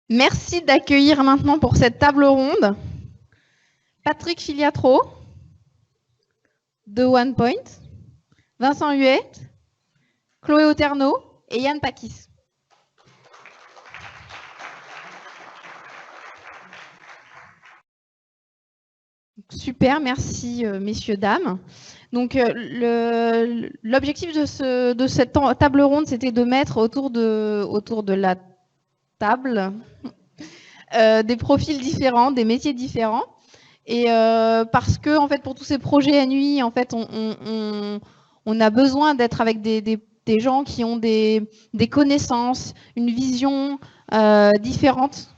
Merci d'accueillir maintenant pour cette table ronde Patrick Filiatro de OnePoint, Vincent Huette, Chloé Oterno et Yann Pakis. Super, merci messieurs, dames. Donc l'objectif de cette table ronde, c'était de mettre autour de la table des profils différents, des métiers différents. Et parce que en fait, pour tous ces projets à nuit, en fait, on a besoin d'être avec des gens qui ont des connaissances, une vision différente.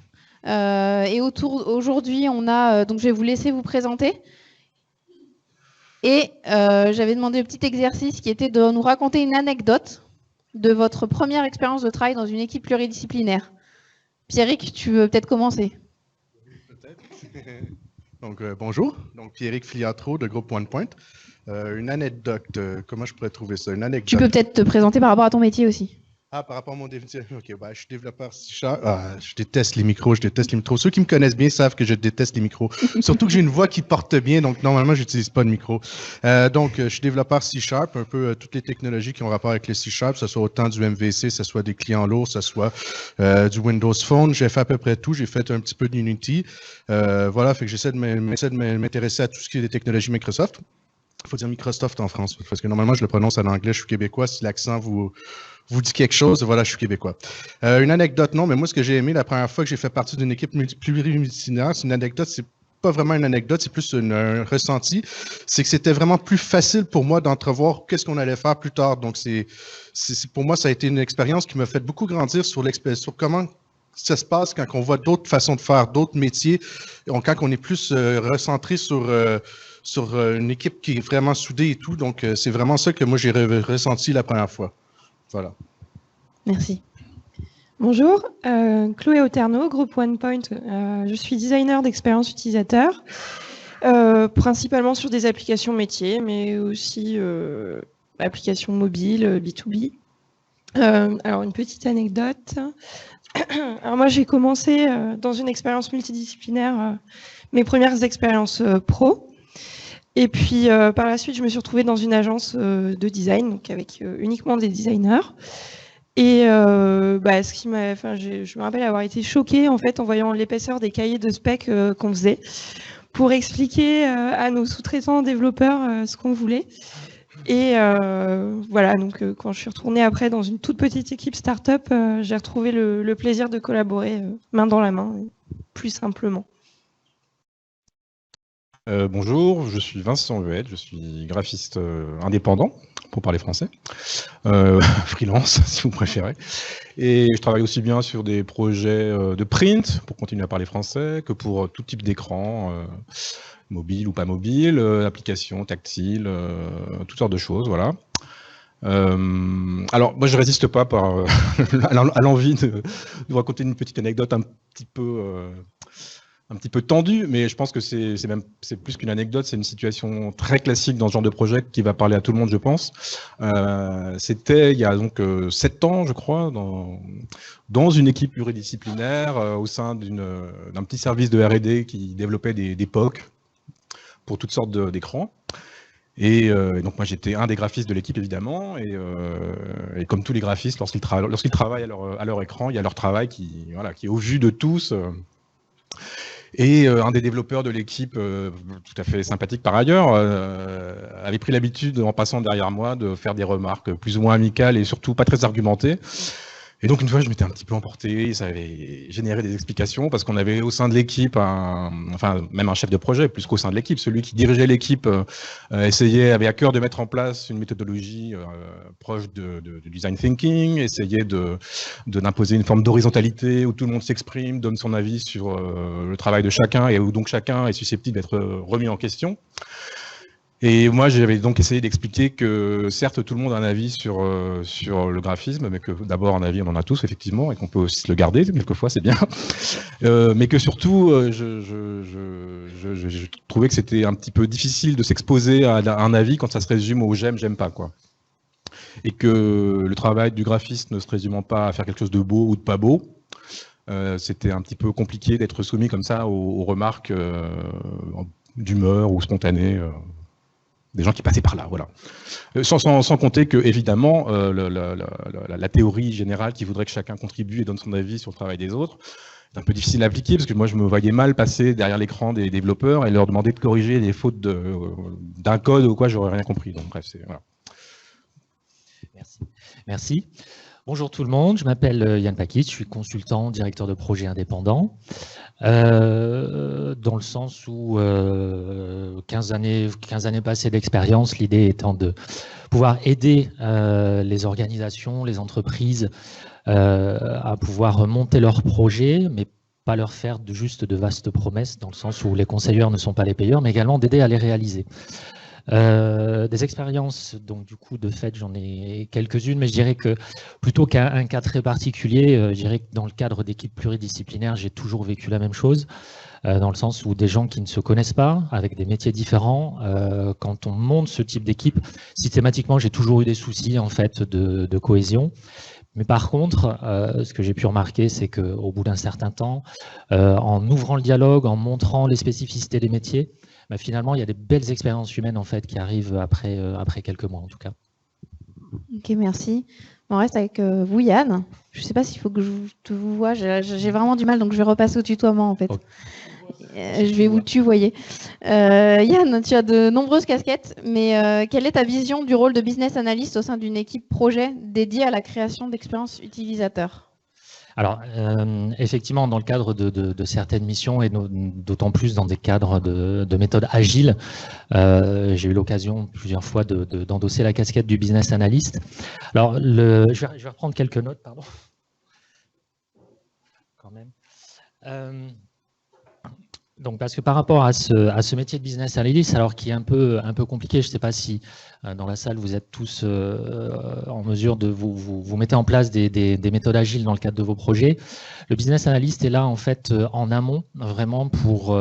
Et aujourd'hui, on a donc je vais vous laisser vous présenter. Et j'avais demandé un petit exercice qui était de nous raconter une anecdote de votre première expérience de travail dans une équipe pluridisciplinaire. Pierrick, tu veux peut-être commencer? Peut-être. Donc, bonjour, donc Pierrick Filiatro de groupe OnePoint. Une anecdote, comment je pourrais trouver ça? Une anecdote. Tu peux peut-être te présenter par rapport à ton métier aussi. Ah, par rapport à mon métier, ok, bah, je suis développeur C#. Je déteste les micros, Ceux qui me connaissent bien savent que je déteste les micros. Surtout que j'ai une voix qui porte bien, donc normalement, je n'utilise pas de micro. Donc, je suis développeur C#, un peu toutes les technologies qui ont rapport avec les C#, ce soit autant du MVC, ce soit des clients lourds, ce soit du Windows Phone. J'ai fait à peu près tout. J'ai fait un petit peu d'Unity. Voilà, fait que j'essaie de m'intéresser à tout ce qui est des technologies Microsoft. Il faut dire Microsoft en France, parce que normalement, je le prononce en anglais, je suis québécois. Si l'accent vous dit quelque chose, voilà, je suis québécois. Une anecdote, non, mais moi, ce que j'ai aimé la première fois que j'ai fait partie d'une équipe pluridisciplinaire, c'est une anecdote, c'est pas vraiment une anecdote, c'est plus un ressenti, c'est que c'était vraiment plus facile pour moi d'entrevoir qu'est-ce qu'on allait faire plus tard. Donc, pour moi, ça a été une expérience qui m'a fait beaucoup grandir sur comment ça se passe quand on voit d'autres façons de faire, d'autres métiers, quand on est plus recentré sur une équipe qui est vraiment soudée et tout. Donc, c'est vraiment ça que moi, j'ai ressenti la première fois. Voilà. Merci. Bonjour, Chloé Oterno, groupe OnePoint. Je suis designer d'expérience utilisateur, principalement sur des applications métiers, mais aussi applications mobiles, B2B. Alors, une petite anecdote. Alors moi, j'ai commencé dans une expérience multidisciplinaire, mes premières expériences pro. Et puis, par la suite, je me suis retrouvée dans une agence de design, donc avec uniquement des designers. Et ce qui m'a, je me rappelle avoir été choquée en fait en voyant l'épaisseur des cahiers de spec qu'on faisait pour expliquer à nos sous-traitants développeurs ce qu'on voulait. Et voilà, donc quand je suis retournée après dans une toute petite équipe start-up, j'ai retrouvé le plaisir de collaborer main dans la main, plus simplement. Bonjour, je suis Vincent Huette, je suis graphiste indépendant, pour parler français, freelance si vous préférez, et je travaille aussi bien sur des projets de print, pour continuer à parler français, que pour tout type d'écran, mobile ou pas mobile, applications tactiles, toutes sortes de choses, voilà. Alors, moi, je résiste pas à l'envie de vous raconter une petite anecdote un petit peu tendu, mais je pense que c'est plus qu'une anecdote, c'est une situation très classique dans ce genre de projet qui va parler à tout le monde, je pense. C'était il y a donc 7 ans, je crois, dans une équipe pluridisciplinaire au sein d'un petit service de R&D qui développait des POC pour toutes sortes d'écrans. Et donc moi j'étais un des graphistes de l'équipe évidemment, et comme tous les graphistes, lorsqu'ils travaillent à leur écran, il y a leur travail qui est au vu de tous. Et un des développeurs de l'équipe, tout à fait sympathique par ailleurs, avait pris l'habitude, en passant derrière moi, de faire des remarques plus ou moins amicales et surtout pas très argumentées. Et donc une fois, je m'étais un petit peu emporté, ça avait généré des explications, parce qu'on avait au sein de l'équipe, même un chef de projet, plus qu'au sein de l'équipe, celui qui dirigeait l'équipe avait à cœur de mettre en place une méthodologie proche du design thinking, essayait d'imposer une forme d'horizontalité où tout le monde s'exprime, donne son avis sur le travail de chacun, et où donc chacun est susceptible d'être remis en question. Et moi, j'avais donc essayé d'expliquer que certes, tout le monde a un avis sur le graphisme, mais que d'abord, un avis, on en a tous, effectivement, et qu'on peut aussi le garder, quelquefois, c'est bien. Mais que surtout, je trouvais que c'était un petit peu difficile de s'exposer à un avis quand ça se résume au j'aime pas, quoi. Et que le travail du graphiste ne se résumant pas à faire quelque chose de beau ou de pas beau, c'était un petit peu compliqué d'être soumis comme ça aux remarques d'humeur ou spontanées des gens qui passaient par là. Voilà. Sans compter que, évidemment, la théorie générale qui voudrait que chacun contribue et donne son avis sur le travail des autres, c'est un peu difficile à appliquer parce que moi je me voyais mal passer derrière l'écran des développeurs et leur demander de corriger des fautes d'un code ou quoi, j'aurais rien compris. Donc bref, voilà. Merci. Bonjour tout le monde, je m'appelle Yann Paquet, je suis consultant, directeur de projet indépendant, dans le sens où 15 années passées d'expérience, l'idée étant de pouvoir aider les organisations, les entreprises à pouvoir monter leurs projets, mais pas leur faire juste de vastes promesses, dans le sens où les conseilleurs ne sont pas les payeurs, mais également d'aider à les réaliser. Des expériences, donc du coup, de fait, j'en ai quelques-unes, mais je dirais que plutôt qu'un cas très particulier, je dirais que dans le cadre d'équipes pluridisciplinaires, j'ai toujours vécu la même chose, dans le sens où des gens qui ne se connaissent pas, avec des métiers différents, quand on monte ce type d'équipe, systématiquement, j'ai toujours eu des soucis en fait de cohésion. Mais par contre, ce que j'ai pu remarquer, c'est qu'au bout d'un certain temps, en ouvrant le dialogue, en montrant les spécificités des métiers, finalement, il y a des belles expériences humaines en fait, qui arrivent après quelques mois, en tout cas. Ok, merci. On reste avec vous, Yann. Je ne sais pas s'il faut que je vous voie. J'ai vraiment du mal, donc je vais repasser au tutoiement, en fait. Okay. Je vais vous tutoyer. Yann, tu as de nombreuses casquettes, mais quelle est ta vision du rôle de business analyst au sein d'une équipe projet dédiée à la création d'expériences utilisateurs ? Alors, effectivement, dans le cadre de certaines missions, et d'autant plus dans des cadres de méthodes agiles, j'ai eu l'occasion plusieurs fois d'endosser la casquette du business analyst. Alors, je vais reprendre quelques notes, pardon. Quand même. Donc, parce que par rapport à ce métier de business analyst, alors qui est un peu compliqué, je ne sais pas si dans la salle vous êtes tous en mesure de vous mettez en place des méthodes agiles dans le cadre de vos projets. Le business analyst est là en fait en amont, vraiment pour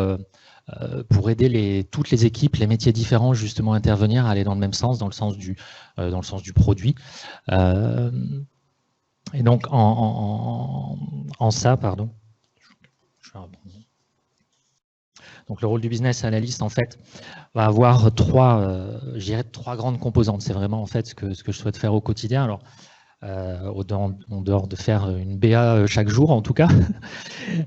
aider toutes les équipes, les métiers différents justement à intervenir, à aller dans le même sens, dans le sens du produit. Et donc en ça, pardon. Donc le rôle du business analyst en fait va avoir trois grandes composantes. C'est vraiment en fait ce que je souhaite faire au quotidien. Alors en dehors de faire une BA chaque jour en tout cas,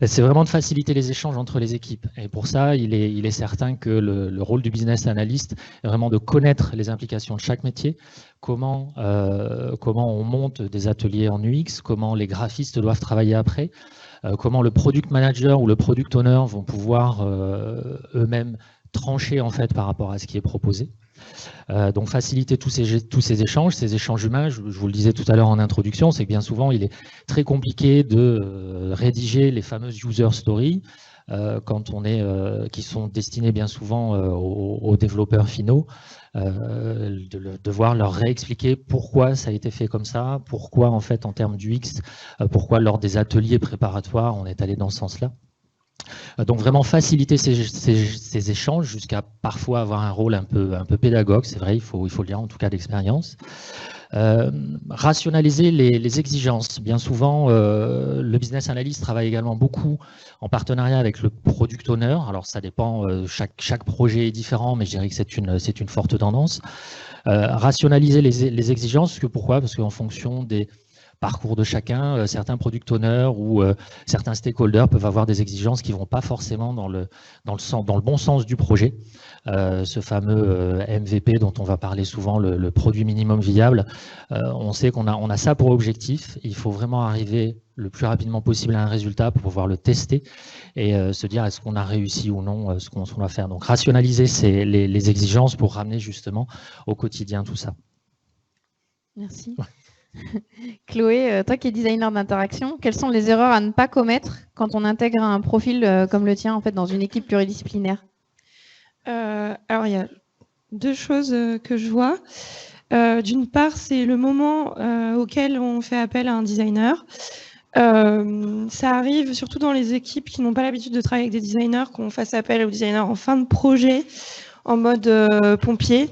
c'est vraiment de faciliter les échanges entre les équipes. Et pour ça, il est certain que le rôle du business analyst est vraiment de connaître les implications de chaque métier, comment on monte des ateliers en UX, comment les graphistes doivent travailler après, comment le product manager ou le product owner vont pouvoir eux-mêmes trancher en fait par rapport à ce qui est proposé. Donc faciliter tous ces échanges humains, je vous le disais tout à l'heure en introduction, c'est que bien souvent il est très compliqué de rédiger les fameuses user stories qui sont destinées bien souvent aux développeurs finaux, de devoir leur réexpliquer pourquoi ça a été fait comme ça, pourquoi en fait en termes d'UX, pourquoi lors des ateliers préparatoires on est allé dans ce sens-là. Donc vraiment faciliter ces échanges jusqu'à parfois avoir un rôle un peu pédagogue, c'est vrai, il faut le dire en tout cas d'expérience. Rationaliser les exigences. Bien souvent, le business analyst travaille également beaucoup en partenariat avec le product owner. Alors ça dépend, chaque projet est différent, mais je dirais que c'est une forte tendance. Rationaliser les exigences, pourquoi ? Parce qu'en fonction des parcours de chacun, certains product owners ou certains stakeholders peuvent avoir des exigences qui ne vont pas forcément dans le bon sens du projet. Ce fameux MVP dont on va parler souvent, le produit minimum viable, on sait qu'on a ça pour objectif. Il faut vraiment arriver le plus rapidement possible à un résultat pour pouvoir le tester et se dire est-ce qu'on a réussi ou non ce qu'on doit faire. Donc rationaliser les exigences pour ramener justement au quotidien tout ça. Merci. Ouais. Chloé, toi qui es designer d'interaction, quelles sont les erreurs à ne pas commettre quand on intègre un profil comme le tien en fait, dans une équipe pluridisciplinaire ? Alors, il y a deux choses que je vois. D'une part, c'est le moment auquel on fait appel à un designer. Ça arrive surtout dans les équipes qui n'ont pas l'habitude de travailler avec des designers, qu'on fasse appel aux designers en fin de projet, en mode pompier.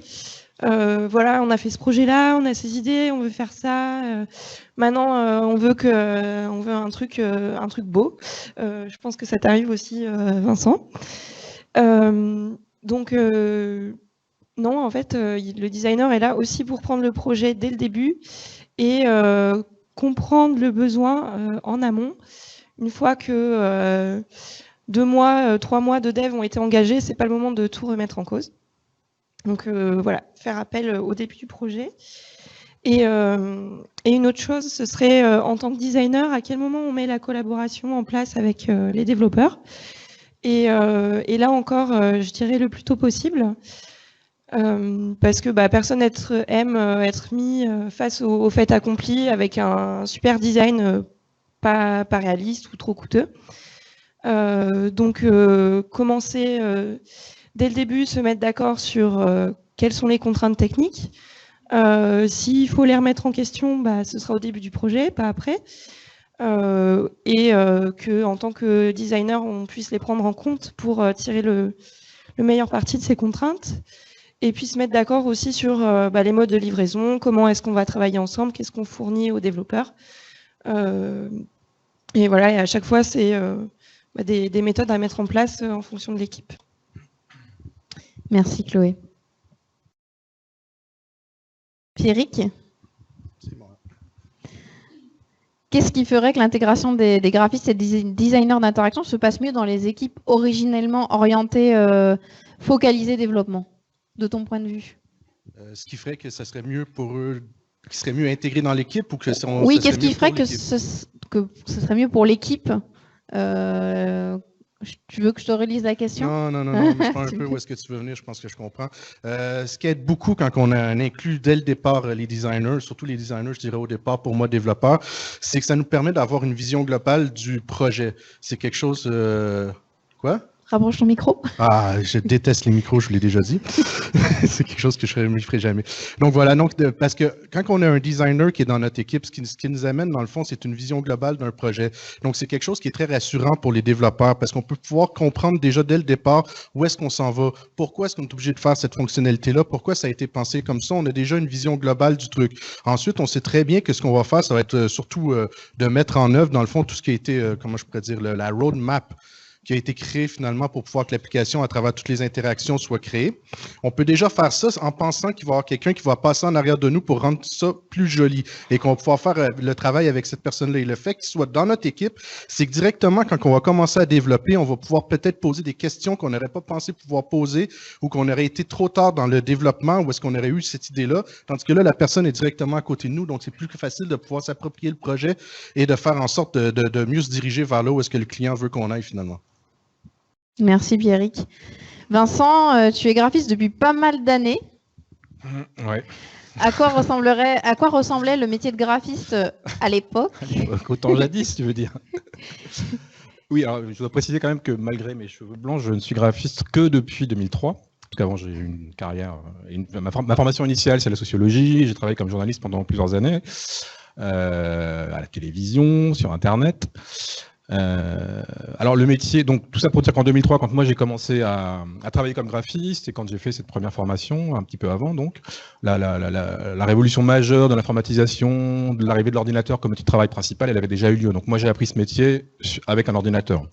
Voilà, on a fait ce projet-là, on a ces idées, on veut faire ça. Maintenant, on veut un truc beau. Je pense que ça t'arrive aussi, Vincent. Donc, non, en fait, le designer est là aussi pour prendre le projet dès le début et comprendre le besoin en amont. Une fois que 2 mois, 3 mois de dev ont été engagés, c'est pas le moment de tout remettre en cause. Donc voilà, faire appel au début du projet. Et une autre chose, ce serait en tant que designer, à quel moment on met la collaboration en place avec les développeurs. Et là encore, je dirais le plus tôt possible. Parce que personne aime être mis face au fait accompli avec un super design pas réaliste ou trop coûteux. Donc commencer dès le début, se mettre d'accord sur quelles sont les contraintes techniques. S'il faut les remettre en question, ce sera au début du projet, pas après. Et qu'en tant que designer, on puisse les prendre en compte pour tirer le meilleur parti de ces contraintes. Et puis se mettre d'accord aussi sur les modes de livraison, comment est-ce qu'on va travailler ensemble, qu'est-ce qu'on fournit aux développeurs. Et voilà, et à chaque fois, c'est des méthodes à mettre en place en fonction de l'équipe. Merci Chloé. Pierrick, qu'est-ce qui ferait que l'intégration des graphistes et des designers d'interaction se passe mieux dans les équipes originellement orientées, focalisées développement, de ton point de vue? Ce qui ferait que ça serait mieux pour eux, qu'ils seraient mieux intégrés dans l'équipe ou que oui, qu'est-ce qui ferait que ce serait mieux pour l'équipe? Tu veux que je te relise la question? Non, mais je pense un peu où est-ce que tu veux venir, je pense que je comprends. Ce qui aide beaucoup quand on a inclus dès le départ les designers, surtout les designers, je dirais au départ, pour moi, développeur, c'est que ça nous permet d'avoir une vision globale du projet. C'est quelque chose... Quoi? Rapproche ton micro. Ah, je déteste les micros, je vous l'ai déjà dit. C'est quelque chose que je ne ferai jamais. Donc voilà, parce que quand on a un designer qui est dans notre équipe, ce qui nous amène, dans le fond, c'est une vision globale d'un projet. Donc c'est quelque chose qui est très rassurant pour les développeurs parce qu'on peut pouvoir comprendre déjà dès le départ où est-ce qu'on s'en va, pourquoi est-ce qu'on est obligé de faire cette fonctionnalité-là, pourquoi ça a été pensé comme ça. On a déjà une vision globale du truc. Ensuite, on sait très bien que ce qu'on va faire, ça va être surtout de mettre en œuvre, dans le fond, tout ce qui a été, comment je pourrais dire, la roadmap qui a été créé finalement pour pouvoir que l'application, à travers toutes les interactions, soit créée. On peut déjà faire ça en pensant qu'il va y avoir quelqu'un qui va passer en arrière de nous pour rendre ça plus joli et qu'on va pouvoir faire le travail avec cette personne-là. Et le fait qu'il soit dans notre équipe, c'est que directement, quand on va commencer à développer, on va pouvoir peut-être poser des questions qu'on n'aurait pas pensé pouvoir poser ou qu'on aurait été trop tard dans le développement ou est-ce qu'on aurait eu cette idée-là. Tandis que là, la personne est directement à côté de nous, donc c'est plus facile de pouvoir s'approprier le projet et de faire en sorte de mieux se diriger vers là où est-ce que le client veut qu'on aille finalement. Merci Pierrick. Vincent, tu es graphiste depuis pas mal d'années. Ouais. À quoi ressemblait le métier de graphiste à l'époque? Autant jadis, tu veux dire. Oui, alors je dois préciser quand même que malgré mes cheveux blancs, je ne suis graphiste que depuis 2003. En tout cas, avant, j'ai eu une carrière. Ma formation initiale, c'est la sociologie. J'ai travaillé comme journaliste pendant plusieurs années, à la télévision, sur Internet. Alors le métier, donc tout ça pour dire qu'en 2003, quand moi j'ai commencé à travailler comme graphiste et quand j'ai fait cette première formation, un petit peu avant, donc la révolution majeure de l'informatisation, de l'arrivée de l'ordinateur comme outil de travail principal, elle avait déjà eu lieu. Donc moi j'ai appris ce métier avec un ordinateur.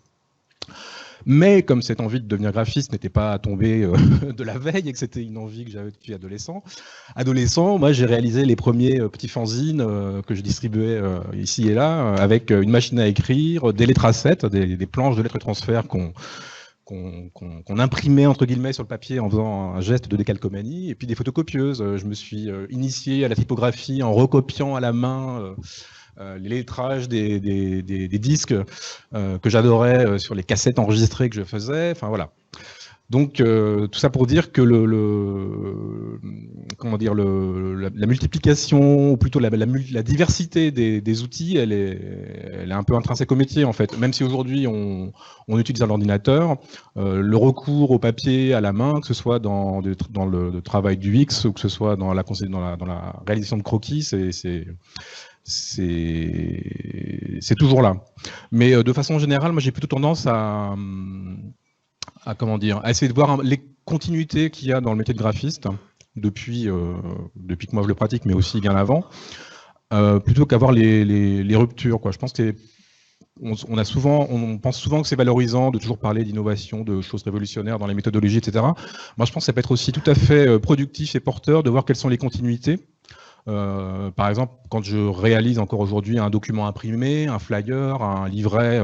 Mais comme cette envie de devenir graphiste n'était pas tombée de la veille et que c'était une envie que j'avais depuis adolescent, moi j'ai réalisé les premiers petits fanzines que je distribuais ici et là avec une machine à écrire, des lettres A7, des planches de lettres transfert qu'on imprimait entre guillemets sur le papier en faisant un geste de décalcomanie, et puis des photocopieuses. Je me suis initié à la typographie en recopiant à la main les lettrages des disques que j'adorais sur les cassettes enregistrées que je faisais, enfin voilà. Donc tout ça pour dire que la multiplication, ou plutôt la diversité des outils, elle est un peu intrinsèque au métier en fait. Même si aujourd'hui on utilise un ordinateur, le recours au papier à la main, que ce soit dans le travail du X ou que ce soit dans la réalisation de croquis, c'est toujours là. Mais de façon générale, moi j'ai plutôt tendance à essayer de voir les continuités qu'il y a dans le métier de graphiste depuis que moi je le pratique, mais aussi bien avant, plutôt qu'avoir les ruptures, quoi. Je pense que on pense souvent que c'est valorisant de toujours parler d'innovation, de choses révolutionnaires dans les méthodologies, etc. Moi, je pense que ça peut être aussi tout à fait productif et porteur de voir quelles sont les continuités. Par exemple, quand je réalise encore aujourd'hui un document imprimé, un flyer, un livret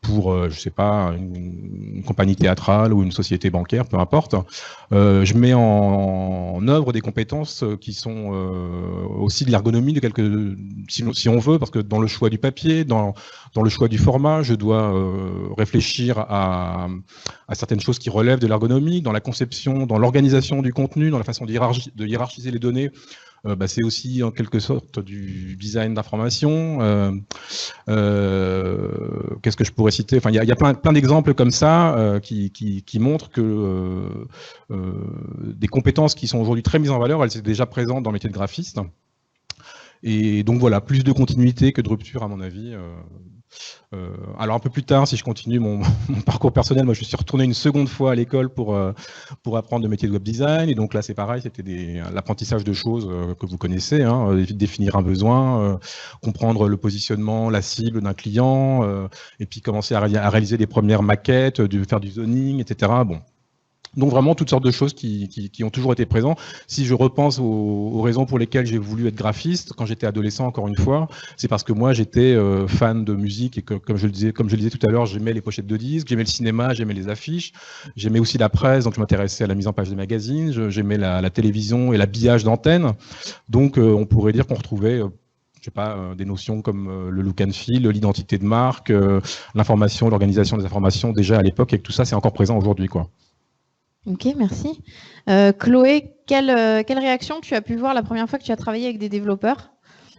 pour, je sais pas, une compagnie théâtrale ou une société bancaire, peu importe, je mets en œuvre des compétences qui sont aussi de l'ergonomie, si on veut, parce que dans le choix du papier, dans le choix du format, je dois réfléchir à certaines choses qui relèvent de l'ergonomie, dans la conception, dans l'organisation du contenu, dans la façon de hiérarchiser les données. C'est aussi en quelque sorte du design d'information. Qu'est-ce que je pourrais citer? Enfin, il y a plein d'exemples comme ça qui montrent que des compétences qui sont aujourd'hui très mises en valeur, elles étaient déjà présentes dans le métier de graphiste. Et donc voilà, plus de continuité que de rupture à mon avis. Alors un peu plus tard, si je continue mon parcours personnel, moi je suis retourné une seconde fois à l'école pour apprendre le métier de web design. Et donc là c'est pareil, c'était l'apprentissage de choses que vous connaissez, hein, définir un besoin, comprendre le positionnement, la cible d'un client, et puis commencer à réaliser des premières maquettes, faire du zoning, etc. Bon. Donc vraiment toutes sortes de choses qui ont toujours été présentes. Si je repense aux raisons pour lesquelles j'ai voulu être graphiste, quand j'étais adolescent, encore une fois, c'est parce que moi j'étais fan de musique et que, comme je le disais tout à l'heure, j'aimais les pochettes de disques, j'aimais le cinéma, j'aimais les affiches, j'aimais aussi la presse, donc je m'intéressais à la mise en page des magazines, j'aimais la télévision et l'habillage d'antenne. Donc on pourrait dire qu'on retrouvait je sais pas, des notions comme le look and feel, l'identité de marque, l'information, l'organisation des informations déjà à l'époque, et que tout ça c'est encore présent aujourd'hui, quoi. Ok, merci. Chloé, quelle réaction tu as pu voir la première fois que tu as travaillé avec des développeurs?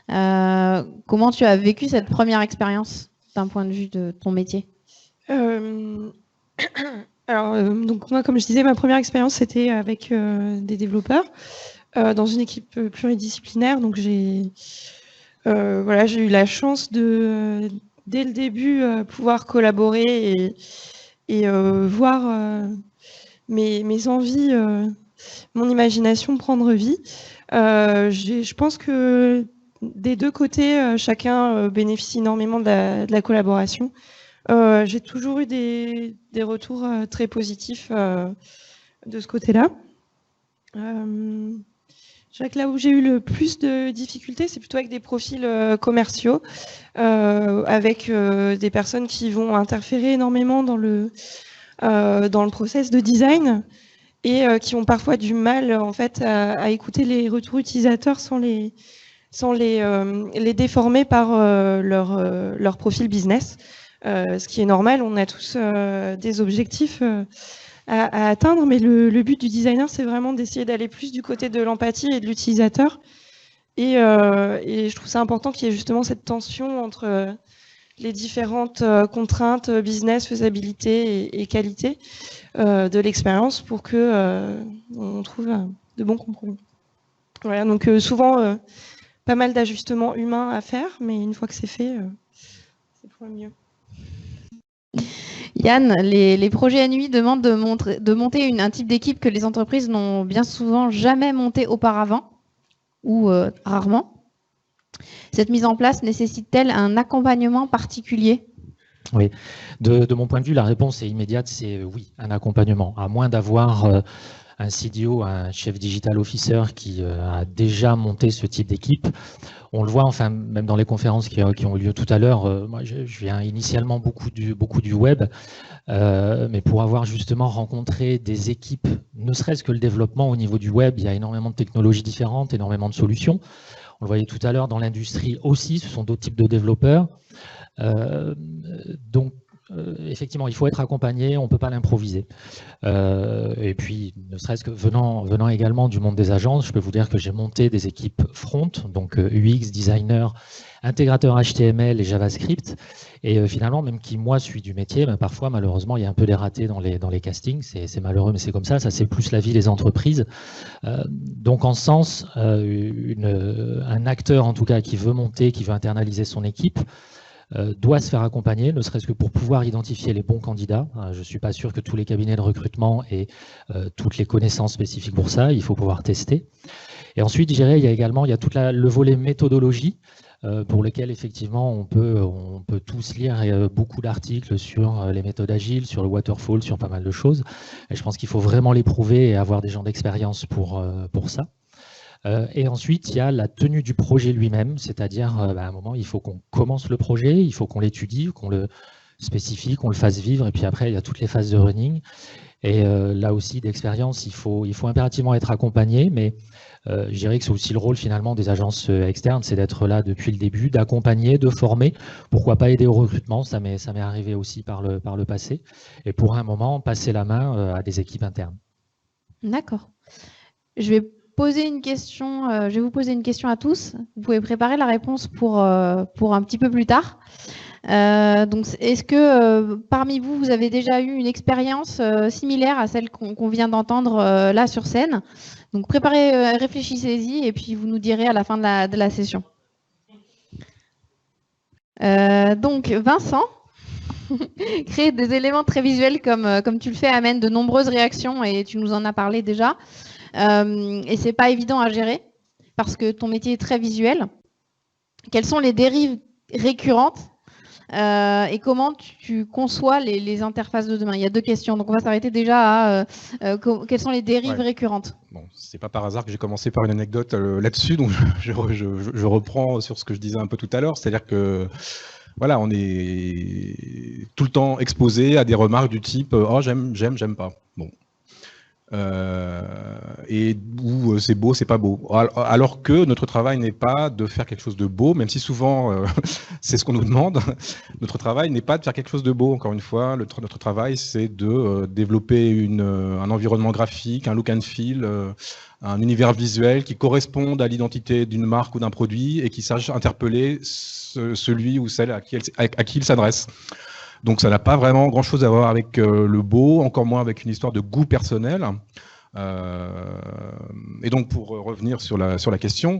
Comment tu as vécu cette première expérience d'un point de vue de ton métier? Donc moi, comme je disais, ma première expérience, c'était avec des développeurs dans une équipe pluridisciplinaire. Donc j'ai eu la chance de, dès le début, pouvoir collaborer et voir mes envies, mon imagination prendre vie. Je pense que des deux côtés, chacun bénéficie énormément de la collaboration. J'ai toujours eu des retours très positifs de ce côté-là. Je dirais que là où j'ai eu le plus de difficultés, c'est plutôt avec des profils commerciaux, avec des personnes qui vont interférer énormément dans le process de design et qui ont parfois du mal en fait à écouter les retours utilisateurs sans les déformer par leur profil business. Ce qui est normal, on a tous des objectifs à atteindre, mais le but du designer, c'est vraiment d'essayer d'aller plus du côté de l'empathie et de l'utilisateur. Et je trouve ça important qu'il y ait justement cette tension entre les différentes contraintes business, faisabilité et qualité de l'expérience pour que on trouve de bons compromis. Voilà, donc souvent pas mal d'ajustements humains à faire, mais une fois que c'est fait, c'est pour le mieux. Yann, les projets NUI demandent de monter un type d'équipe que les entreprises n'ont bien souvent jamais monté auparavant ou rarement. Cette mise en place nécessite-t-elle un accompagnement particulier? Oui, de mon point de vue, la réponse est immédiate, c'est oui, un accompagnement. À moins d'avoir un CDO, un chef digital officer qui a déjà monté ce type d'équipe. On le voit, enfin, même dans les conférences qui ont eu lieu tout à l'heure, moi je viens initialement beaucoup du web, mais pour avoir justement rencontré des équipes, ne serait-ce que le développement au niveau du web, il y a énormément de technologies différentes, énormément de solutions. On le voyait tout à l'heure dans l'industrie aussi, ce sont d'autres types de développeurs. Donc, effectivement, il faut être accompagné, on ne peut pas l'improviser. Et puis, ne serait-ce que venant également du monde des agences, je peux vous dire que j'ai monté des équipes front, donc UX, designer, intégrateur HTML et JavaScript. Et finalement, même qui, moi, suis du métier, ben, parfois, malheureusement, il y a un peu des ratés dans les castings. C'est malheureux, mais c'est comme ça c'est plus la vie des entreprises. Donc, en ce sens, un acteur, en tout cas, qui veut monter, qui veut internaliser son équipe, doit se faire accompagner, ne serait-ce que pour pouvoir identifier les bons candidats. Je ne suis pas sûr que tous les cabinets de recrutement aient toutes les connaissances spécifiques pour ça, il faut pouvoir tester. Et ensuite, je dirais, il y a tout le volet méthodologie, pour lequel effectivement on peut tous lire beaucoup d'articles sur les méthodes agiles, sur le waterfall, sur pas mal de choses. Et je pense qu'il faut vraiment l'éprouver et avoir des gens d'expérience pour ça. Et ensuite, il y a la tenue du projet lui-même, c'est-à-dire à un moment, il faut qu'on commence le projet, il faut qu'on l'étudie, qu'on le spécifie, qu'on le fasse vivre, et puis après, il y a toutes les phases de running. Et là aussi, d'expérience, il faut impérativement être accompagné, mais je dirais que c'est aussi le rôle finalement des agences externes, c'est d'être là depuis le début, d'accompagner, de former, pourquoi pas aider au recrutement, ça m'est arrivé aussi par le passé, et pour un moment, passer la main à des équipes internes. D'accord. Je vais poser une question, je vais vous poser une question à tous. Vous pouvez préparer la réponse pour un petit peu plus tard. Donc, est-ce que parmi vous, vous avez déjà eu une expérience similaire à celle qu'on vient d'entendre là sur scène? Donc, préparez, réfléchissez-y et puis vous nous direz à la fin de la session. Donc, Vincent, créer des éléments très visuels comme tu le fais amène de nombreuses réactions et tu nous en as parlé déjà. Et c'est pas évident à gérer parce que ton métier est très visuel. Quelles sont les dérives récurrentes et comment tu conçois les interfaces de demain? Il y a deux questions, donc on va s'arrêter déjà à quelles sont les dérives récurrentes. Bon, c'est pas par hasard que j'ai commencé par une anecdote là-dessus, donc je reprends sur ce que je disais un peu tout à l'heure, c'est-à-dire que voilà, on est tout le temps exposé à des remarques du type oh j'aime pas. Bon. Et où c'est beau, c'est pas beau. Alors que notre travail n'est pas de faire quelque chose de beau, même si souvent c'est ce qu'on nous demande. Notre travail n'est pas de faire quelque chose de beau, encore une fois. Notre travail, c'est de développer un environnement graphique, un look and feel, un univers visuel qui corresponde à l'identité d'une marque ou d'un produit et qui sache interpeller celui ou celle à qui il s'adresse. Donc ça n'a pas vraiment grand-chose à voir avec le beau, encore moins avec une histoire de goût personnel. Et donc pour revenir sur la question,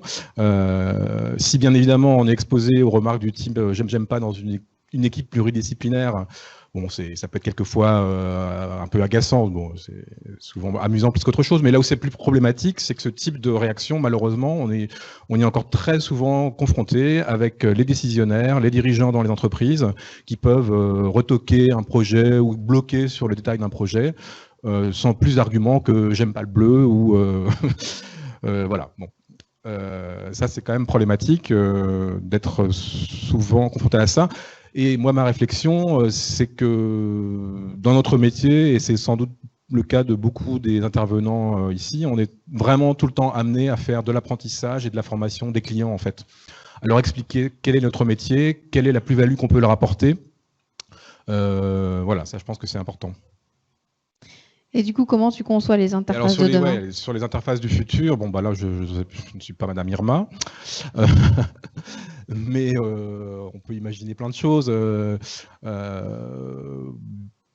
si bien évidemment on est exposé aux remarques du type j'aime pas dans une équipe pluridisciplinaire, bon, ça peut être quelquefois un peu agaçant, bon, c'est souvent amusant plus qu'autre chose, mais là où c'est plus problématique, c'est que ce type de réaction, malheureusement, on est encore très souvent confronté avec les décisionnaires, les dirigeants dans les entreprises, qui peuvent retoquer un projet ou bloquer sur le détail d'un projet, sans plus d'arguments que j'aime pas le bleu ou voilà. Bon. Ça, c'est quand même problématique d'être souvent confronté à ça. Et moi, ma réflexion, c'est que dans notre métier, et c'est sans doute le cas de beaucoup des intervenants ici, on est vraiment tout le temps amené à faire de l'apprentissage et de la formation des clients, en fait. À leur expliquer quel est notre métier, quelle est la plus-value qu'on peut leur apporter. Voilà, ça, je pense que c'est important. Et du coup, comment tu conçois les interfaces de demain? Sur les interfaces du futur, bon, bah là, je ne suis pas Madame Irma. Mais on peut imaginer plein de choses.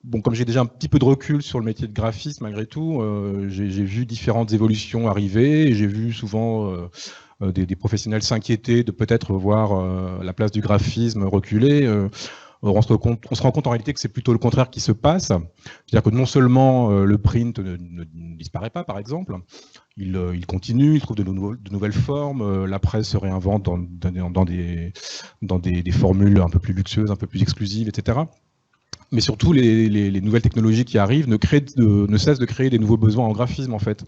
Bon, comme j'ai déjà un petit peu de recul sur le métier de graphiste, malgré tout, j'ai vu différentes évolutions arriver. Et j'ai vu souvent des professionnels s'inquiéter de peut-être voir la place du graphisme reculer. On se rend compte en réalité que c'est plutôt le contraire qui se passe. C'est-à-dire que non seulement le print ne disparaît pas, par exemple, il continue, il trouve de nouvelles formes, la presse se réinvente dans des formules un peu plus luxueuses, un peu plus exclusives, etc. Mais surtout, les nouvelles technologies qui arrivent ne cessent de créer des nouveaux besoins en graphisme, en fait.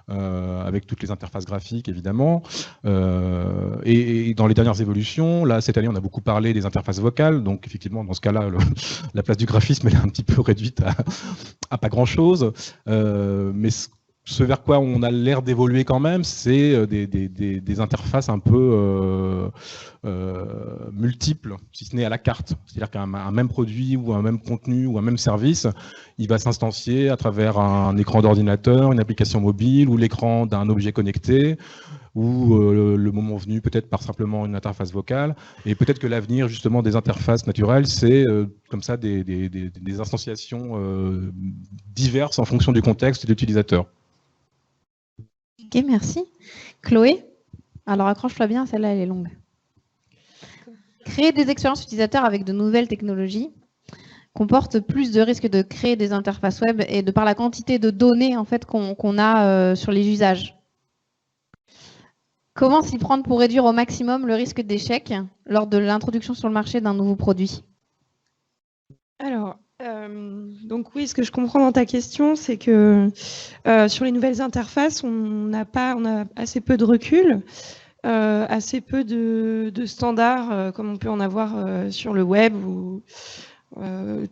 Avec toutes les interfaces graphiques, évidemment. Et dans les dernières évolutions, là, cette année, on a beaucoup parlé des interfaces vocales. Donc, effectivement, dans ce cas-là, la place du graphisme elle est un petit peu réduite à pas grand-chose. Mais ce vers quoi on a l'air d'évoluer quand même, c'est des interfaces un peu multiples, si ce n'est à la carte. C'est-à-dire qu'un même produit ou un même contenu ou un même service, il va s'instancier à travers un écran d'ordinateur, une application mobile ou l'écran d'un objet connecté, ou le moment venu peut-être par simplement une interface vocale. Et peut-être que l'avenir justement des interfaces naturelles, c'est comme ça des instanciations diverses en fonction du contexte et de l'utilisateur. Ok, merci. Chloé? Alors accroche-toi bien, celle-là elle est longue. Créer des expériences utilisateurs avec de nouvelles technologies comporte plus de risques de créer des interfaces web et de par la quantité de données en fait, qu'on a sur les usages. Comment s'y prendre pour réduire au maximum le risque d'échec lors de l'introduction sur le marché d'un nouveau produit? Alors, donc oui, ce que je comprends dans ta question, c'est que sur les nouvelles interfaces, on a assez peu de recul, assez peu de standards comme on peut en avoir sur le web où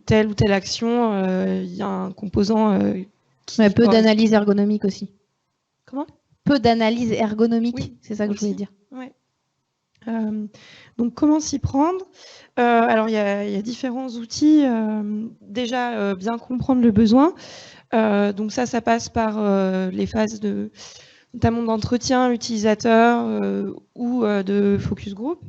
telle ou telle action, il y a un composant qui... Peu d'analyse ergonomique aussi. Comment? Peu d'analyse ergonomique, oui, c'est ça que aussi. Je voulais dire. Ouais. Donc, comment s'y prendre? Alors, il y a différents outils. Déjà, bien comprendre le besoin. Donc, ça passe par les phases notamment d'entretien utilisateur ou de focus group.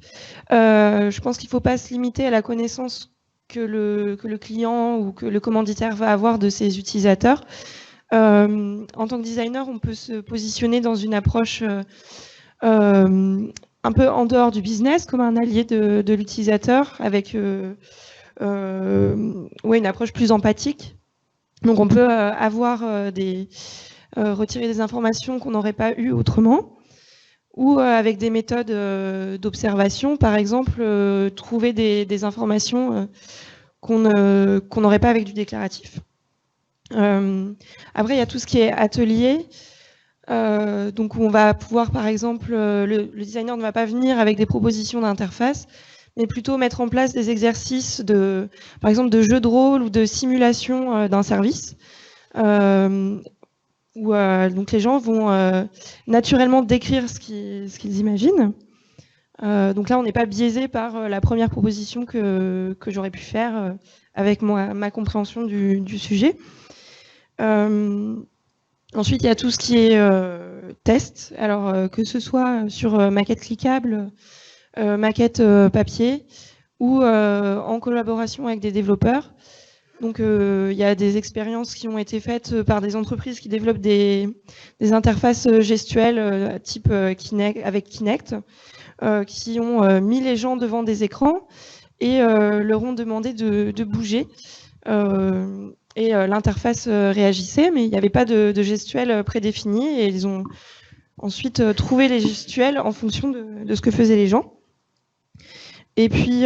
Je pense qu'il ne faut pas se limiter à la connaissance que le client ou que le commanditaire va avoir de ses utilisateurs. En tant que designer, on peut se positionner dans une approche un peu en dehors du business, comme un allié de l'utilisateur, avec une approche plus empathique. Donc on peut retirer des informations qu'on n'aurait pas eues autrement, ou avec des méthodes d'observation, par exemple, trouver des informations qu'on n'aurait pas avec du déclaratif. Après, il y a tout ce qui est atelier. Donc on va pouvoir, par exemple, le designer ne va pas venir avec des propositions d'interface, mais plutôt mettre en place des exercices par exemple, de jeu de rôle ou de simulation d'un service, où donc les gens vont naturellement décrire ce qu'ils imaginent. Donc là, on n'est pas biaisé par la première proposition que j'aurais pu faire avec ma compréhension du sujet. Ensuite, il y a tout ce qui est test, alors que ce soit sur maquette cliquable, maquette papier, ou en collaboration avec des développeurs. Donc, il y a des expériences qui ont été faites par des entreprises qui développent des interfaces gestuelles type Kinect, avec Kinect, qui ont mis les gens devant des écrans et leur ont demandé de bouger. Et l'interface réagissait, mais il n'y avait pas de gestuelle prédéfinie, et ils ont ensuite trouvé les gestuels en fonction de ce que faisaient les gens. Et puis,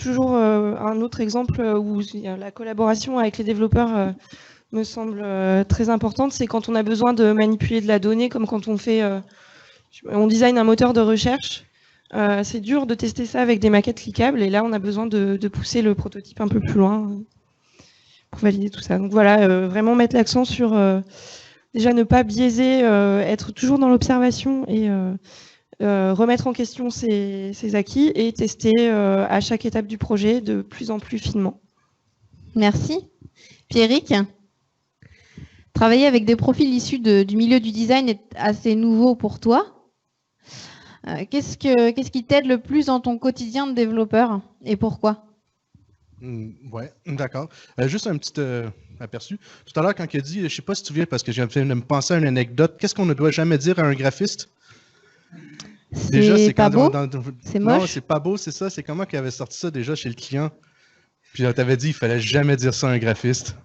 toujours un autre exemple où la collaboration avec les développeurs me semble très importante, c'est quand on a besoin de manipuler de la donnée, comme quand on design un moteur de recherche. C'est dur de tester ça avec des maquettes cliquables, et là, on a besoin de pousser le prototype un peu plus loin pour valider tout ça. Donc voilà, vraiment mettre l'accent sur déjà ne pas biaiser, être toujours dans l'observation et remettre en question ses acquis et tester à chaque étape du projet de plus en plus finement. Merci. Pierrick, travailler avec des profils issus du milieu du design est assez nouveau pour toi. Qu'est-ce qui t'aide le plus dans ton quotidien de développeur et pourquoi? Ouais, d'accord. Juste un petit aperçu. Tout à l'heure, quand il a dit, je ne sais pas si tu viens, parce que j'ai de me penser à une anecdote, qu'est-ce qu'on ne doit jamais dire à un graphiste? Déjà, c'est pas beau, c'est moche. Non, c'est pas beau, c'est ça. C'est comment qu'il avait sorti ça déjà chez le client? Puis on t'avait dit, il fallait jamais dire ça à un graphiste.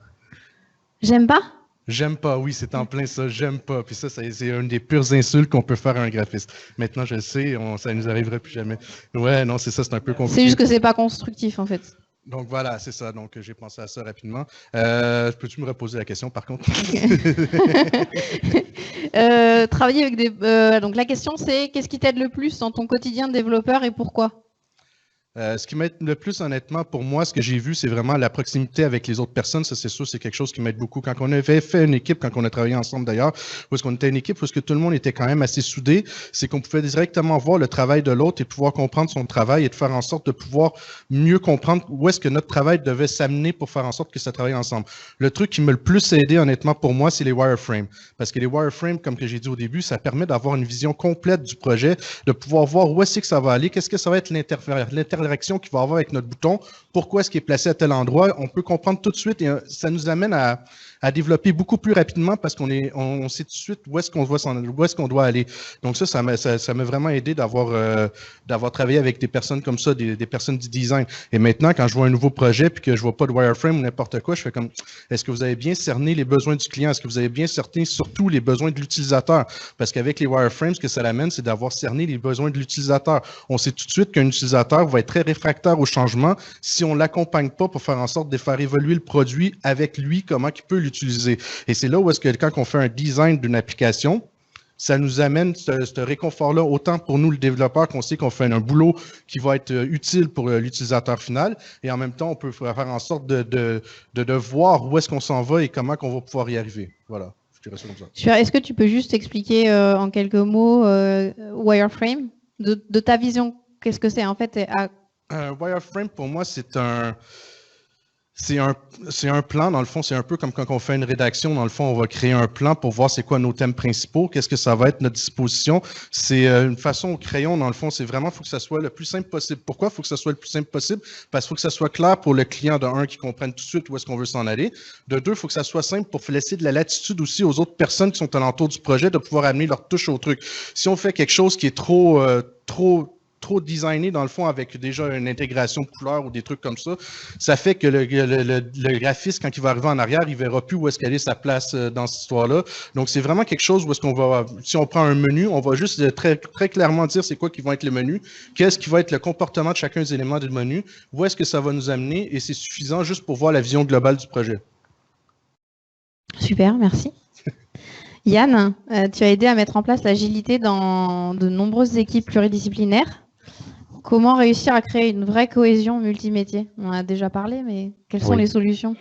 J'aime pas? J'aime pas, oui, c'est en plein ça, j'aime pas. Puis ça, c'est une des pires insultes qu'on peut faire à un graphiste. Maintenant, je le sais, ça nous arriverait plus jamais. Ouais, non, c'est ça, c'est un peu compliqué. C'est juste que c'est pas constructif, en fait. Donc voilà, c'est ça. Donc j'ai pensé à ça rapidement. Peux-tu me reposer la question, par contre? Travailler avec donc la question, c'est qu'est-ce qui t'aide le plus dans ton quotidien de développeur et pourquoi? Ce qui m'aide le plus, honnêtement, pour moi, ce que j'ai vu, c'est vraiment la proximité avec les autres personnes. Ça, c'est sûr, c'est quelque chose qui m'aide beaucoup. Quand on avait fait une équipe, quand on a travaillé ensemble d'ailleurs, où est-ce qu'on était une équipe, où est-ce que tout le monde était quand même assez soudé, c'est qu'on pouvait directement voir le travail de l'autre et pouvoir comprendre son travail et de faire en sorte de pouvoir mieux comprendre où est-ce que notre travail devait s'amener pour faire en sorte que ça travaille ensemble. Le truc qui m'a le plus aidé, honnêtement, pour moi, c'est les wireframes. Parce que les wireframes, comme que j'ai dit au début, ça permet d'avoir une vision complète du projet, de pouvoir voir où est-ce que ça va aller, qu'est-ce que ça va être l'interaction qu'il va avoir avec notre bouton, pourquoi est-ce qu'il est placé à tel endroit, on peut comprendre tout de suite et ça nous amène à à développer beaucoup plus rapidement parce on sait tout de suite où est-ce qu'on doit aller. Donc ça m'a vraiment aidé d'avoir travaillé avec des personnes comme ça, des personnes du design. Et maintenant, quand je vois un nouveau projet puis que je vois pas de wireframe ou n'importe quoi, je fais comme, est-ce que vous avez bien cerné les besoins du client? Est-ce que vous avez bien cerné surtout les besoins de l'utilisateur? Parce qu'avec les wireframes, ce que ça l'amène, c'est d'avoir cerné les besoins de l'utilisateur. On sait tout de suite qu'un utilisateur va être très réfractaire au changement si on l'accompagne pas pour faire en sorte de faire évoluer le produit avec lui, comment il peut l'utiliser. Et c'est là où est-ce que quand on fait un design d'une application, ça nous amène ce réconfort-là, autant pour nous, le développeur, qu'on sait qu'on fait un boulot qui va être utile pour l'utilisateur final, et en même temps, on peut faire en sorte de voir où est-ce qu'on s'en va et comment qu'on va pouvoir y arriver. Voilà, je dirais ça comme ça. Est-ce que tu peux juste expliquer en quelques mots wireframe, de ta vision, qu'est-ce que c'est en fait? Wireframe, pour moi, c'est un plan, dans le fond, c'est un peu comme quand on fait une rédaction, dans le fond, on va créer un plan pour voir c'est quoi nos thèmes principaux, qu'est-ce que ça va être notre disposition. C'est une façon au crayon, dans le fond, c'est vraiment, il faut que ça soit le plus simple possible. Pourquoi il faut que ça soit le plus simple possible? Parce qu'il faut que ça soit clair pour le client, de un, qui comprenne tout de suite où est-ce qu'on veut s'en aller. De deux, il faut que ça soit simple pour laisser de la latitude aussi aux autres personnes qui sont alentour du projet de pouvoir amener leur touche au truc. Si on fait quelque chose qui est trop designé, dans le fond, avec déjà une intégration de couleurs ou des trucs comme ça fait que le graphiste, quand il va arriver en arrière, il verra plus où est-ce qu'elle est sa place dans cette histoire-là. Donc, c'est vraiment quelque chose où est-ce qu'on va, si on prend un menu, on va juste très, très clairement dire c'est quoi qui vont être les menus, qu'est-ce qui va être le comportement de chacun des éléments du menu, où est-ce que ça va nous amener, et c'est suffisant juste pour voir la vision globale du projet. Super, merci. Yann, tu as aidé à mettre en place l'agilité dans de nombreuses équipes pluridisciplinaires. Comment réussir à créer une vraie cohésion multimétier? On en a déjà parlé, mais quelles sont les solutions?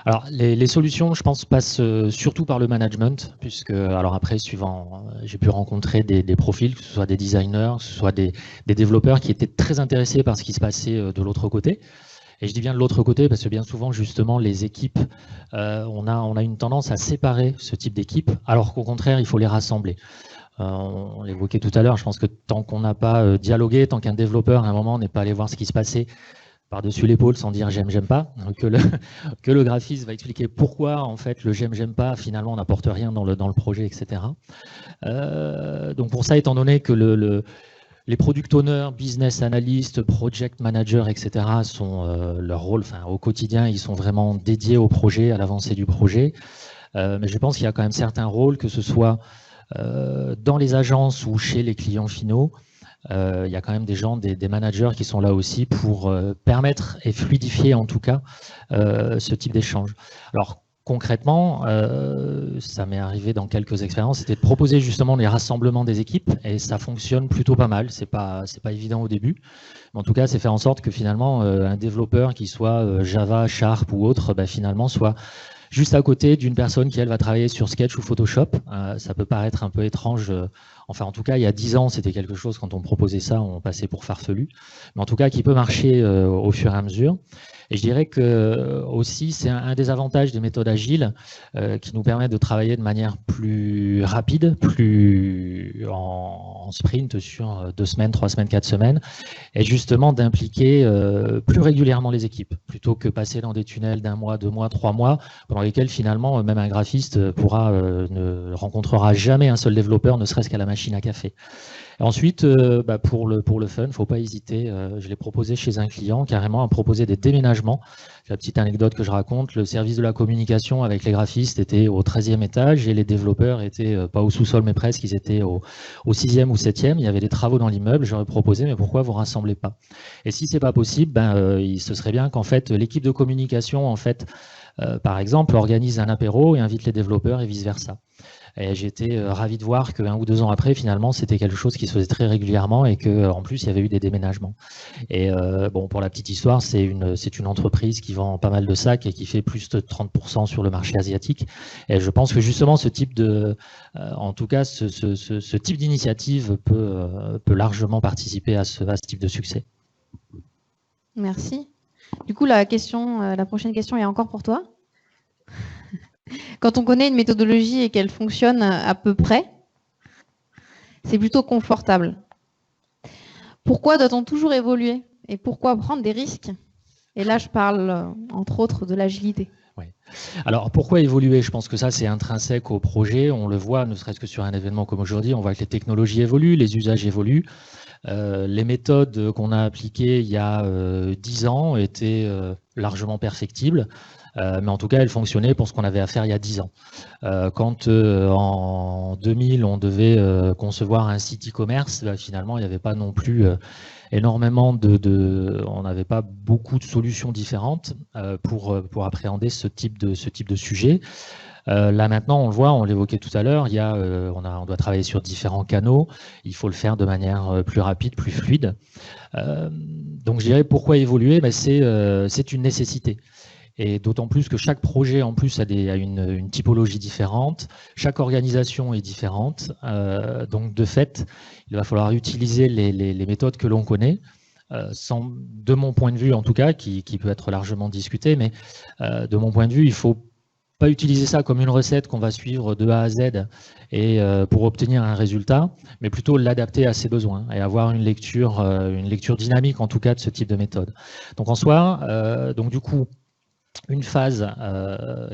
Alors, les solutions, je pense, passent surtout par le management, puisque, alors après, j'ai pu rencontrer des profils, que ce soit des designers, que ce soit des développeurs qui étaient très intéressés par ce qui se passait de l'autre côté. Et je dis bien de l'autre côté parce que bien souvent, justement, les équipes, on a une tendance à séparer ce type d'équipe, alors qu'au contraire, il faut les rassembler. On l'évoquait tout à l'heure, je pense que tant qu'on n'a pas dialogué, tant qu'un développeur, à un moment, n'est pas allé voir ce qui se passait par-dessus l'épaule sans dire j'aime, j'aime pas, que le graphiste va expliquer pourquoi, en fait, le j'aime pas, finalement, n'apporte rien dans le projet, etc. Donc, pour ça, étant donné que les product owners, business analysts, project managers, etc. sont leur rôle, au quotidien, ils sont vraiment dédiés au projet, à l'avancée du projet. Mais je pense qu'il y a quand même certains rôles, que ce soit dans les agences ou chez les clients finaux, il y a quand même des gens, des managers qui sont là aussi pour permettre et fluidifier en tout cas ce type d'échange. Alors concrètement, ça m'est arrivé dans quelques expériences, c'était de proposer justement les rassemblements des équipes et ça fonctionne plutôt pas mal. C'est pas évident au début, mais en tout cas, c'est faire en sorte que finalement un développeur qui soit Java, Sharp ou autre, finalement soit juste à côté d'une personne qui, elle, va travailler sur Sketch ou Photoshop. Ça peut paraître un peu étrange. Enfin, en tout cas, il y a 10 ans, c'était quelque chose, quand on proposait ça, on passait pour farfelu. Mais en tout cas, qui peut marcher au fur et à mesure. Et je dirais que aussi, c'est un des avantages des méthodes agiles qui nous permettent de travailler de manière plus rapide, plus en sprint sur 2 semaines, 3 semaines, 4 semaines, et justement d'impliquer plus régulièrement les équipes, plutôt que passer dans des tunnels d'1 mois, 2 mois, 3 mois, pendant lesquels finalement même un graphiste ne rencontrera jamais un seul développeur, ne serait-ce qu'à la machine à café. Et ensuite, pour le fun, il ne faut pas hésiter. Je l'ai proposé chez un client, carrément, à proposer des déménagements. La petite anecdote que je raconte, le service de la communication avec les graphistes était au 13e étage et les développeurs étaient pas au sous-sol, mais presque, ils étaient au 6e ou 7e. Il y avait des travaux dans l'immeuble. J'aurais proposé, mais pourquoi vous ne rassemblez pas? Et si ce n'est pas possible, ce serait bien qu'en fait, l'équipe de communication, en fait, par exemple, organise un apéro et invite les développeurs et vice-versa. Et j'étais ravi de voir que 1 ou 2 ans après, finalement, c'était quelque chose qui se faisait très régulièrement et qu'en plus, il y avait eu des déménagements. Et pour la petite histoire, c'est une entreprise qui vend pas mal de sacs et qui fait plus de 30% sur le marché asiatique. Et je pense que justement, ce type ce type d'initiative peut largement participer à ce type de succès. Merci. Du coup, la prochaine question est encore pour toi. Quand on connaît une méthodologie et qu'elle fonctionne à peu près, c'est plutôt confortable. Pourquoi doit-on toujours évoluer? Et pourquoi prendre des risques? Et là, je parle, entre autres, de l'agilité. Oui. Alors, pourquoi évoluer? Je pense que ça, c'est intrinsèque au projet. On le voit, ne serait-ce que sur un événement comme aujourd'hui, on voit que les technologies évoluent, les usages évoluent. Les méthodes qu'on a appliquées il y a 10 ans étaient largement perfectibles. Mais en tout cas, elles fonctionnaient pour ce qu'on avait à faire il y a 10 ans. Quand en 2000, on devait concevoir un site e-commerce, finalement, il n'y avait pas non plus énormément on n'avait pas beaucoup de solutions différentes pour appréhender ce type de sujet. Là maintenant, on le voit, on l'évoquait tout à l'heure, on doit travailler sur différents canaux, il faut le faire de manière plus rapide, plus fluide. Donc je dirais pourquoi évoluer, c'est une nécessité. Et d'autant plus que chaque projet en plus a une typologie différente, chaque organisation est différente, donc de fait, il va falloir utiliser les méthodes que l'on connaît, de mon point de vue en tout cas, qui peut être largement discuté, mais de mon point de vue, il ne faut pas utiliser ça comme une recette qu'on va suivre de A à Z et pour obtenir un résultat, mais plutôt l'adapter à ses besoins et avoir une lecture dynamique en tout cas de ce type de méthode. Donc en soi, donc du coup, une phase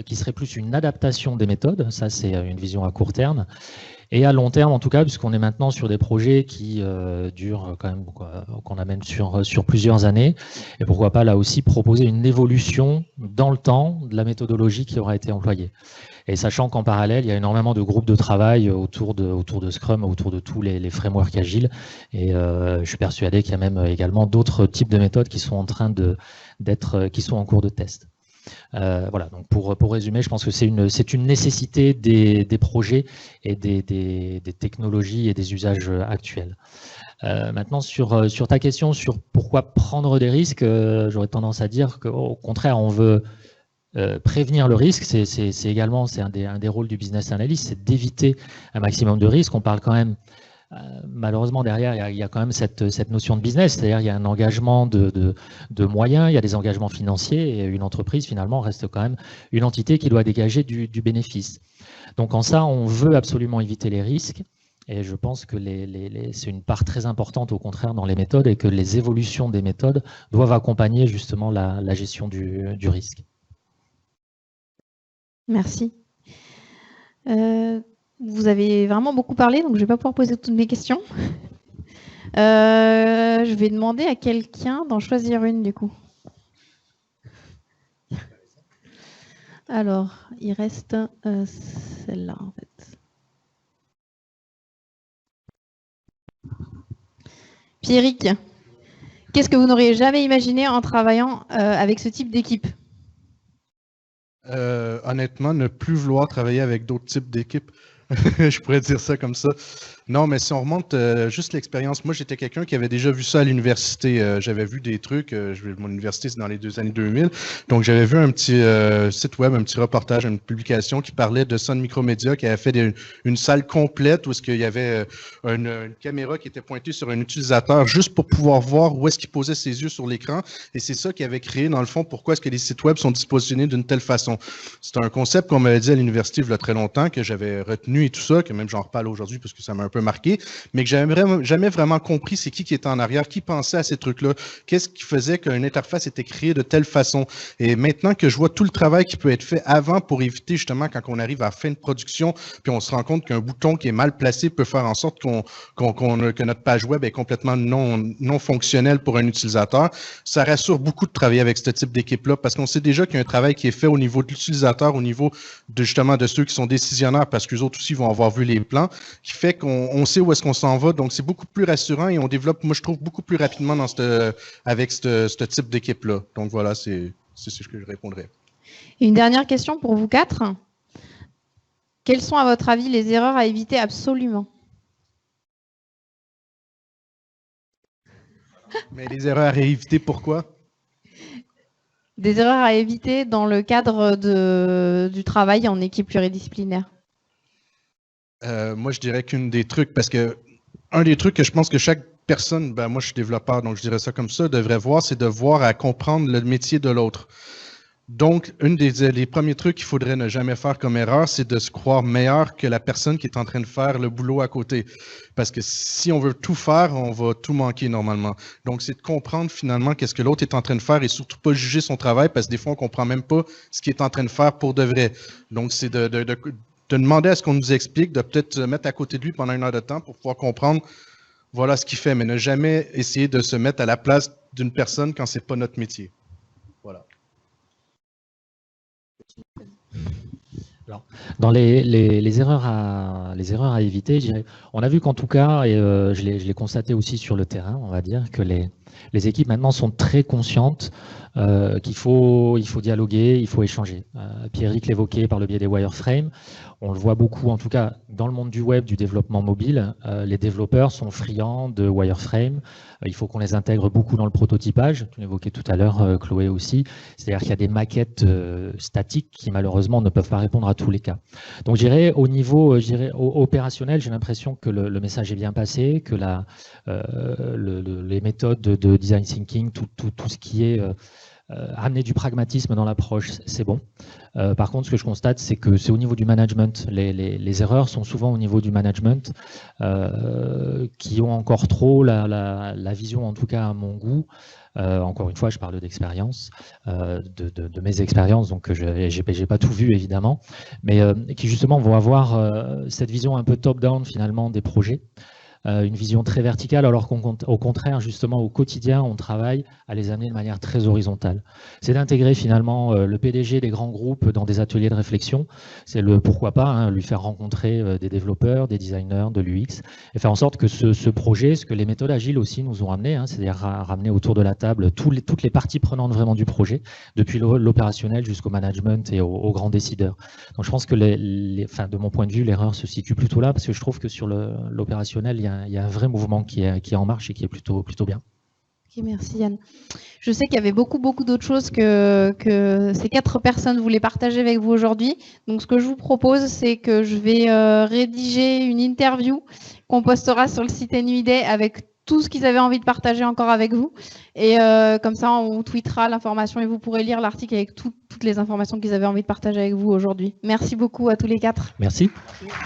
qui serait plus une adaptation des méthodes, ça c'est une vision à court terme, et à long terme en tout cas, puisqu'on est maintenant sur des projets qui durent quand même, qu'on amène sur plusieurs années, et pourquoi pas là aussi proposer une évolution dans le temps de la méthodologie qui aura été employée. Et sachant qu'en parallèle, il y a énormément de groupes de travail autour de Scrum, autour de tous les frameworks agiles, et je suis persuadé qu'il y a même également d'autres types de méthodes qui sont en train qui sont en cours de test. Voilà, donc pour résumer, je pense que c'est une nécessité des projets et des technologies et des usages actuels. Maintenant, sur ta question sur pourquoi prendre des risques, j'aurais tendance à dire qu'au contraire, on veut prévenir le risque. C'est également un des rôles du business analyst, c'est d'éviter un maximum de risques. On parle quand même malheureusement, derrière, il y a quand même cette notion de business, c'est-à-dire il y a un engagement de moyens, il y a des engagements financiers, et une entreprise, finalement, reste quand même une entité qui doit dégager du bénéfice. Donc, en ça, on veut absolument éviter les risques, et je pense que c'est une part très importante, au contraire, dans les méthodes, et que les évolutions des méthodes doivent accompagner, justement, la gestion du risque. Merci. Vous avez vraiment beaucoup parlé, donc je ne vais pas pouvoir poser toutes mes questions. Je vais demander à quelqu'un d'en choisir une, du coup. Alors, il reste celle-là, en fait. Pierrick, qu'est-ce que vous n'auriez jamais imaginé en travaillant avec ce type d'équipe? Honnêtement, ne plus vouloir travailler avec d'autres types d'équipes. Je pourrais dire ça comme ça. Non, mais si on remonte juste l'expérience, moi j'étais quelqu'un qui avait déjà vu ça à l'université. J'avais vu des trucs, mon université c'est dans les années 2000, donc j'avais vu un petit site web, un petit reportage, une publication qui parlait de Sun Micromedia, qui avait fait une salle complète où il y avait une caméra qui était pointée sur un utilisateur juste pour pouvoir voir où est-ce qu'il posait ses yeux sur l'écran, et c'est ça qui avait créé dans le fond pourquoi est-ce que les sites web sont dispositionnés d'une telle façon. C'est un concept qu'on m'avait dit à l'université il y a très longtemps, que j'avais retenu et tout ça, que même j'en reparle aujourd'hui parce que ça m'a un peu marqué, mais que j'avais jamais vraiment compris c'est qui était en arrière, qui pensait à ces trucs-là, qu'est-ce qui faisait qu'une interface était créée de telle façon. Et maintenant que je vois tout le travail qui peut être fait avant pour éviter justement quand on arrive à la fin de production, puis on se rend compte qu'un bouton qui est mal placé peut faire en sorte que notre page web est complètement non fonctionnelle pour un utilisateur, ça rassure beaucoup de travailler avec ce type d'équipe-là parce qu'on sait déjà qu'il y a un travail qui est fait au niveau de l'utilisateur, au niveau de justement de ceux qui sont décisionnaires parce qu'eux autres aussi vont avoir vu les plans, qui fait qu'on sait où est-ce qu'on s'en va. Donc, c'est beaucoup plus rassurant et on développe, moi, je trouve, beaucoup plus rapidement avec ce type d'équipe-là. Donc, voilà, c'est ce que je répondrais. Et une dernière question pour vous quatre. Quelles sont, à votre avis, les erreurs à éviter absolument? Mais les erreurs à éviter, pourquoi? Des erreurs à éviter dans le cadre du travail en équipe pluridisciplinaire. Moi, je dirais qu'un des trucs que je pense que chaque personne, moi je suis développeur, donc je dirais ça comme ça, devrait voir, c'est de voir à comprendre le métier de l'autre. Donc, les premiers trucs qu'il faudrait ne jamais faire comme erreur, c'est de se croire meilleur que la personne qui est en train de faire le boulot à côté. Parce que si on veut tout faire, on va tout manquer normalement. Donc, c'est de comprendre finalement qu'est-ce que l'autre est en train de faire et surtout pas juger son travail parce que des fois, on comprend même pas ce qu'il est en train de faire pour de vrai. Donc, c'est de demander à ce qu'on nous explique, de peut-être se mettre à côté de lui pendant 1 heure de temps pour pouvoir comprendre voilà ce qu'il fait, mais ne jamais essayer de se mettre à la place d'une personne quand c'est pas notre métier. Voilà. Alors, dans les erreurs à éviter, je dirais, on a vu qu'en tout cas, et je l'ai constaté aussi sur le terrain, on va dire, que les équipes maintenant sont très conscientes qu'il faut dialoguer, il faut échanger. Pierrick l'évoquait par le biais des wireframes. On le voit beaucoup, en tout cas, dans le monde du web, du développement mobile. Les développeurs sont friands de wireframes. Il faut qu'on les intègre beaucoup dans le prototypage. Tu l'évoquais tout à l'heure, Chloé aussi. C'est-à-dire qu'il y a des maquettes statiques qui, malheureusement, ne peuvent pas répondre à tous les cas. Donc, je dirais, au niveau opérationnel, j'ai l'impression que le message est bien passé, que les méthodes de design thinking, tout ce qui est amener du pragmatisme dans l'approche, c'est bon. Par contre, ce que je constate, c'est que c'est au niveau du management. Les erreurs sont souvent au niveau du management qui ont encore trop la vision, en tout cas à mon goût. Encore une fois, je parle d'expérience, de mes expériences, donc j'ai pas tout vu évidemment, mais qui justement vont avoir cette vision un peu top-down finalement des projets. Une vision très verticale, alors qu'au contraire, justement, au quotidien, on travaille à les amener de manière très horizontale. C'est d'intégrer finalement le PDG des grands groupes dans des ateliers de réflexion. C'est le pourquoi pas, hein, lui faire rencontrer des développeurs, des designers, de l'UX, et faire en sorte que ce projet, ce que les méthodes agiles aussi nous ont amené, hein, c'est-à-dire ramener autour de la table toutes les parties prenantes vraiment du projet, depuis l'opérationnel jusqu'au management et aux grands décideurs. Donc je pense que, de mon point de vue, l'erreur se situe plutôt là, parce que je trouve que sur l'opérationnel, il y a un vrai mouvement qui est en marche et qui est plutôt bien. Okay, merci Yann. Je sais qu'il y avait beaucoup d'autres choses que ces 4 personnes voulaient partager avec vous aujourd'hui. Donc ce que je vous propose, c'est que je vais rédiger une interview qu'on postera sur le site NUIDay avec tout ce qu'ils avaient envie de partager encore avec vous. Et comme ça, on tweetera l'information et vous pourrez lire l'article avec toutes les informations qu'ils avaient envie de partager avec vous aujourd'hui. Merci beaucoup à tous les 4. Merci. Merci.